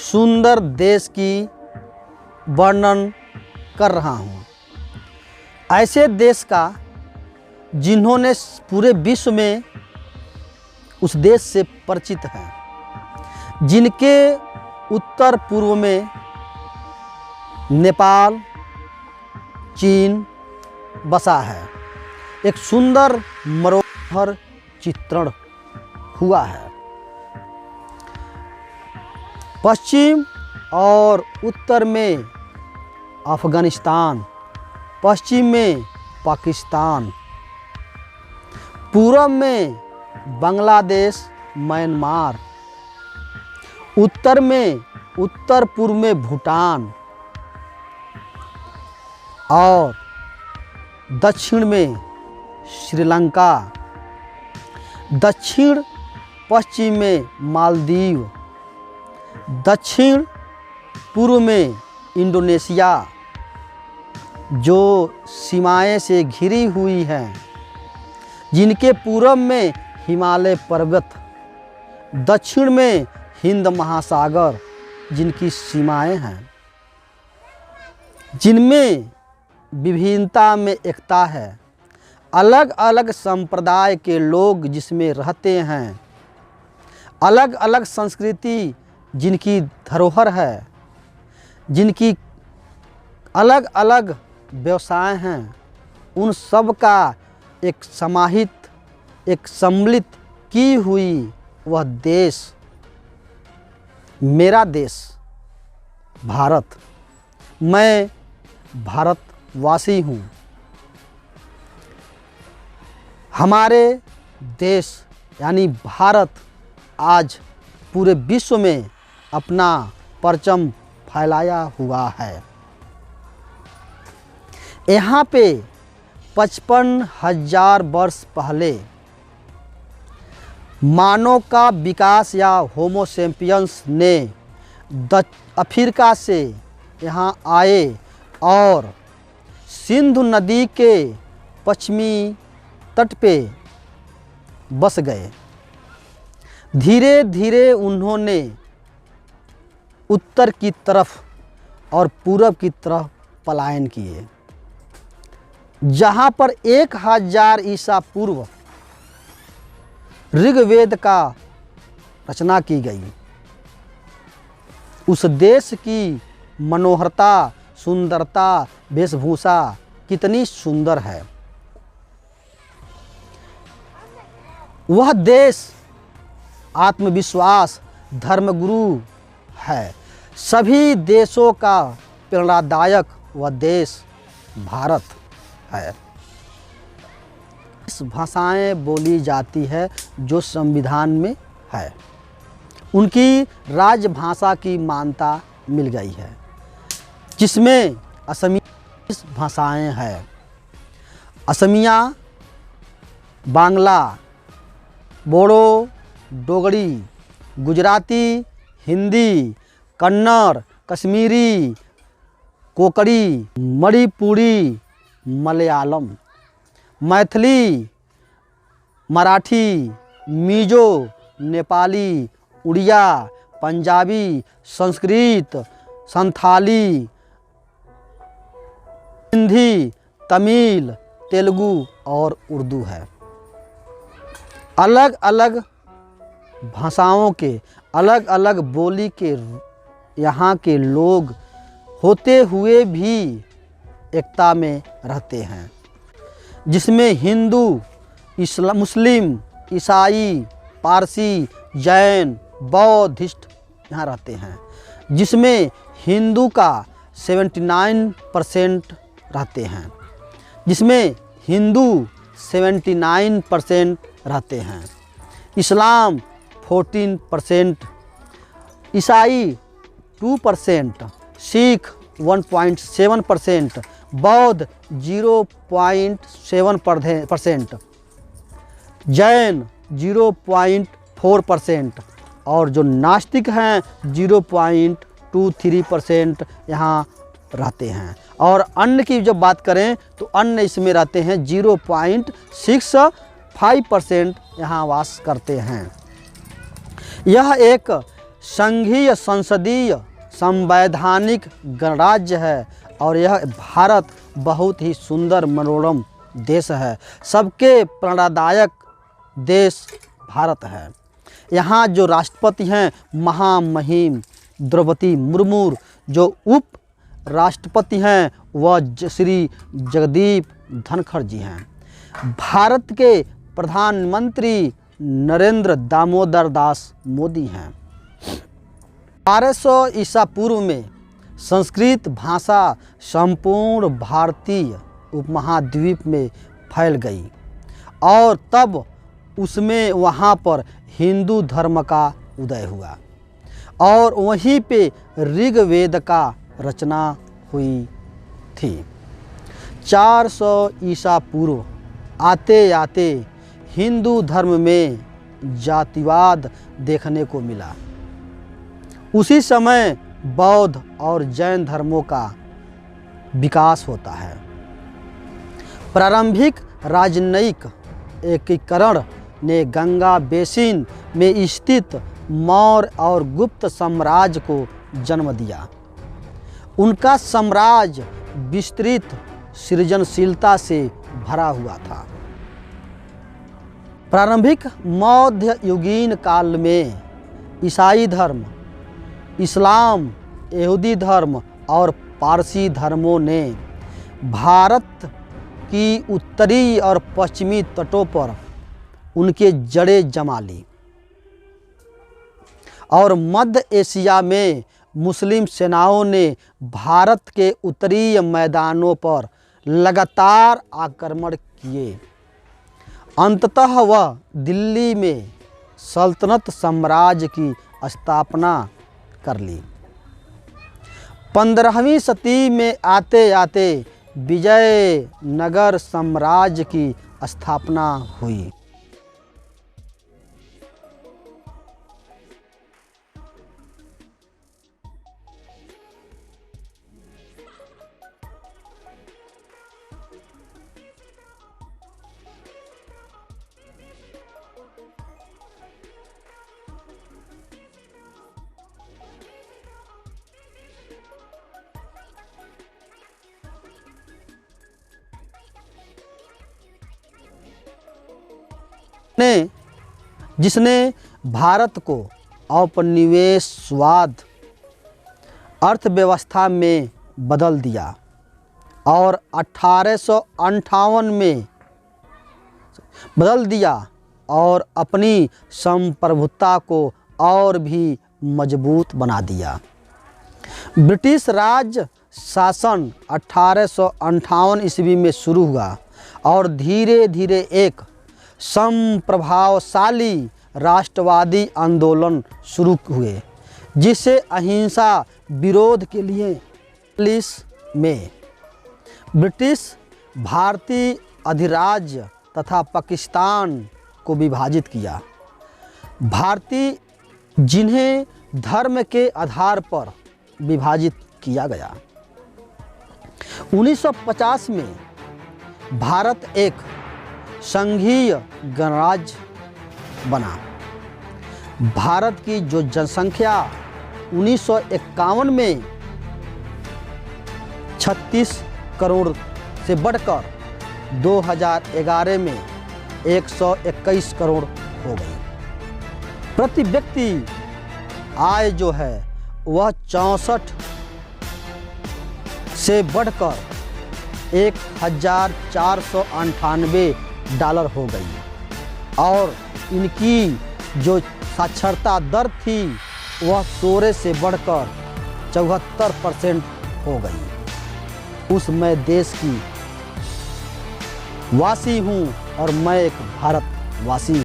सुंदर देश की वर्णन कर रहा हूँ। ऐसे देश का जिन्होंने पूरे विश्व में उस देश से परिचित हैं, जिनके उत्तर पूर्व में नेपाल, चीन बसा है। एक सुंदर मनोहर चित्रण हुआ है। पश्चिम और उत्तर में अफगानिस्तान, पश्चिम में पाकिस्तान, पूरब में बांग्लादेश, म्यांमार, उत्तर में उत्तर पूर्व में भूटान और दक्षिण में श्रीलंका, दक्षिण पश्चिम में मालदीव, दक्षिण पूर्व में इंडोनेशिया, जो सीमाएं से घिरी हुई हैं, जिनके पूरब में हिमालय पर्वत, दक्षिण में हिंद महासागर, जिनकी सीमाएं हैं, जिनमें विभिन्नता में एकता है। अलग अलग संप्रदाय के लोग जिसमें रहते हैं, अलग अलग संस्कृति जिनकी धरोहर है, जिनकी अलग अलग व्यवसाय हैं, उन सब का एक समाहित, एक सम्मिलित की हुई वह देश, मेरा देश भारत। मैं भारतवासी हूँ। हमारे देश यानी भारत आज पूरे विश्व में अपना परचम फैलाया हुआ है। यहाँ पे 55,000 वर्ष पहले मानव का विकास या होमो सेपियंस ने अफ्रीका से यहाँ आए और सिंधु नदी के पश्चिमी तट पे बस गए। धीरे धीरे उन्होंने उत्तर की तरफ और पूरब की तरफ पलायन किए। जहाँ पर 1000 ईसा पूर्व ऋग्वेद का रचना की गई। उस देश की मनोहरता, सुंदरता, वेशभूषा कितनी सुंदर है। वह देश आत्मविश्वास, धर्मगुरु है। सभी देशों का प्रेरणादायक वह देश भारत है। इस भाषाएं बोली जाती है जो संविधान में है। उनकी राजभाषा की मान्यता मिल गई है, जिसमें असमिया भाषाएं हैं। असमिया, बांग्ला, बोडो, डोगरी, गुजराती, हिंदी, कन्नड़, कश्मीरी, कोकड़ी, मणिपुरी, मलयालम, मैथिली, मराठी, मिजो, नेपाली, उड़िया, पंजाबी, संस्कृत, संथाली, हिंदी, तमिल, तेलुगु और उर्दू है। अलग अलग भाषाओं के, अलग अलग बोली के यहाँ के लोग होते हुए भी एकता में रहते हैं, जिसमें हिंदू, मुस्लिम, ईसाई, पारसी, जैन, बौद्धिस्ट यहाँ रहते हैं। जिसमें हिंदू का 79% रहते हैं, जिसमें हिंदू 79% रहते हैं। इस्लाम 14%, ईसाई 2%, सिख 1.7%, बौद्ध 0.7%, जैन 0.4% और जो नास्तिक हैं 0.23% यहाँ रहते हैं। और अन्य की जब बात करें तो अन्य इसमें रहते हैं 0.65% यहाँ वास करते हैं। यह एक संघीय संसदीय संवैधानिक गणराज्य है और यह भारत बहुत ही सुंदर मनोरम देश है। सबके प्रेरणादायक देश भारत है। यहाँ जो राष्ट्रपति हैं महामहिम द्रौपदी मुर्मू, जो उप राष्ट्रपति हैं वह श्री जगदीप धनखड़ जी हैं। भारत के प्रधानमंत्री नरेंद्र दामोदर दास मोदी हैं। 1200 ईसा पूर्व में संस्कृत भाषा संपूर्ण भारतीय उपमहाद्वीप में फैल गई और तब उसमें वहाँ पर हिंदू धर्म का उदय हुआ और वहीं पे ऋग्वेद का रचना हुई थी। 400 ईसा पूर्व आते आते हिंदू धर्म में जातिवाद देखने को मिला। उसी समय बौद्ध और जैन धर्मों का विकास होता है। प्रारंभिक राजनयिक एकीकरण ने गंगा बेसिन में स्थित मौर्य और गुप्त साम्राज्य को जन्म दिया। उनका साम्राज्य विस्तृत सृजनशीलता से भरा हुआ था। प्रारंभिक मध्ययुगीन काल में ईसाई धर्म, इस्लाम, यहूदी धर्म और पारसी धर्मों ने भारत की उत्तरी और पश्चिमी तटों पर उनके जड़ें जमा ली और मध्य एशिया में मुस्लिम सेनाओं ने भारत के उत्तरी मैदानों पर लगातार आक्रमण किए। अंततः वह दिल्ली में सल्तनत साम्राज्य की स्थापना कर ली। 15वीं शताब्दी में आते आते विजयनगर साम्राज्य की स्थापना हुई। जिसने भारत को औपनिवेशवाद अर्थव्यवस्था में बदल दिया और 1858 में बदल दिया और अपनी संप्रभुता को और भी मजबूत बना दिया। ब्रिटिश राज शासन 1858 ईस्वी में शुरू हुआ और धीरे धीरे एक संप्रभावशाली राष्ट्रवादी आंदोलन शुरू हुए, जिसे अहिंसा विरोध के लिए 1940 में ब्रिटिश भारतीय अधिराज्य तथा पाकिस्तान को विभाजित किया। भारतीय जिन्हें धर्म के आधार पर विभाजित किया गया। 1950 में भारत एक संघीय गणराज्य बना। भारत की जो जनसंख्या 1951 में 36 करोड़ से बढ़कर 2011 में 121 करोड़ हो गई। प्रति व्यक्ति आय जो है वह 64 से बढ़कर $1,498 हो गई और इनकी जो साक्षरता दर थी वह 16 से बढ़कर 74% हो गई। उस मैं देश की वासी हूँ और मैं एक भारतवासी हूँ।